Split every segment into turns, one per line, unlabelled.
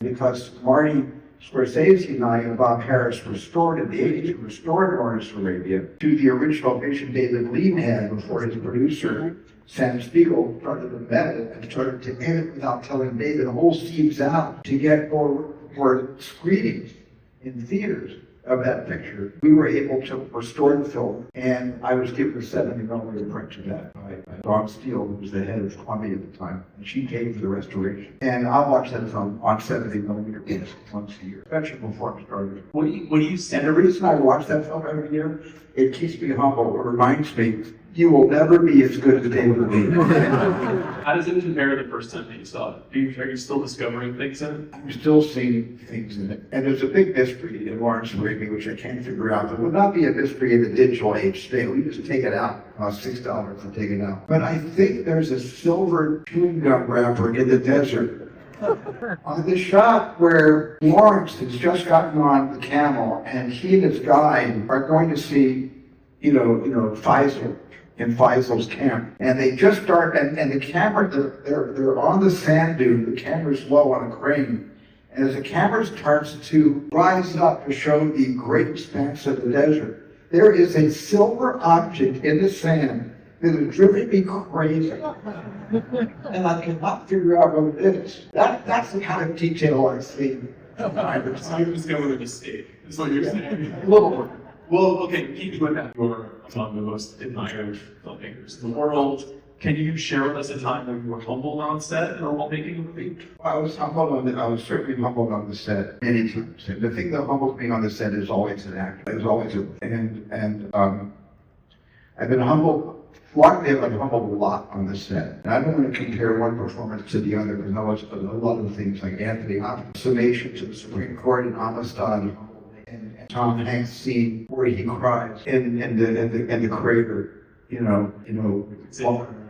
because Marty Scorsese and I and Bob Harris restored in the 80s, restored Lawrence Arabia to the original vision David Lean had before his producer, Sam Spiegel, started to vet it and started to edit without telling David whole scenes out to get more screenings in theaters of that picture. We were able to restore the film, and I was given a 70mm print of that by Dawn Steele, who was the head of Columbia at the time, and she paid for the restoration. And I'll watch that film on 70mm once a year, especially before it started.
What do you say?
And the reason I watch that film every year, it keeps me humble. It reminds me, you will never be as good as David Lean.
How does it compare to the first time that you saw it? Are you still discovering things in it?
I'm still seeing things in it. And there's a big mystery in Lawrence Arabia, which I can't figure out. There would not be a mystery in the digital age today. We just take it out. It costs $6 to take it out. But I think there's a silver chewing gum wrapper in the desert. On the shot where Lawrence has just gotten on the camel and he and his guide are going to see, Faisal in Faisal's camp. And they just start, and the camera, they're on the sand dune, the camera's low on a crane. And as the camera starts to rise up to show the great expanse of the desert, there is a silver object in the sand that is driving me crazy. And I cannot figure out what it is. That's the kind of detail I see.
So you're discovering a mistake, is what you're saying.
A little bit.
Well, okay, keep with that. You're among the most admired filmmakers in the world. Can you share with us a time when you were humbled on set while making a movie?
I was certainly humbled on the set many times. And the thing that humbles me on the set is always an actor. There's always I've been humbled. Luckily, I've been humbled a lot on the set. And I don't want to compare one performance to the other because I was a lot of things like Anthony Hopkins' summation to the Supreme Court in Amistad, and Tom Hanks' scene where he cries in the crater.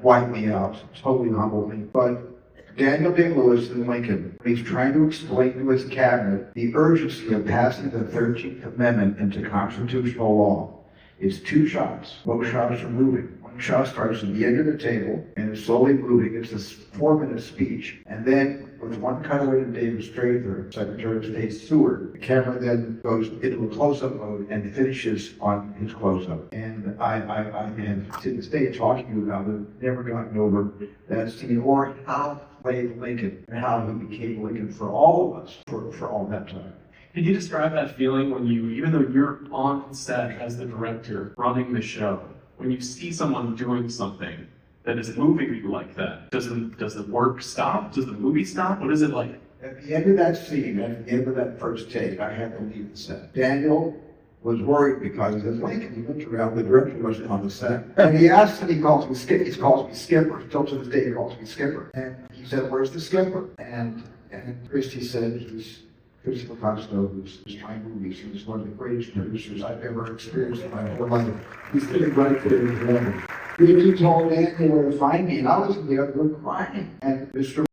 Wipe me out, totally humbled me. But Daniel Day-Lewis in Lincoln, he's trying to explain to his cabinet the urgency of passing the 13th Amendment into constitutional law. It's two shots. Both shots are moving. One shot starts at the end of the table and is slowly moving. It's this 4-minute speech. And then with one cutaway to David Strather, Secretary of State Seward, the camera then goes into a close-up mode and finishes on his close-up. And I have to this day talking about it, never gotten over that scene or how he played Lincoln and how he became Lincoln for all of us for all that time.
Can you describe that feeling when you, even though you're on set as the director running the show, when you see someone doing something that is moving you like that? Does the work stop? Does the movie stop? What is it like?
At the end of that scene, at the end of that first take, I had to leave the set. Daniel was worried because as Lincoln, he looked around, the director wasn't on the set. And he asked, and he calls me Skipper. Still to this day, he calls me Skipper. And he said, "Where's the Skipper?" And Christie said, "He's Christopher Costello, who's trying movies. He's one of the greatest producers I've ever experienced in my whole life. He's sitting right there in the level." He told Daniel where to find me, and I was in the other room crying. And Mr.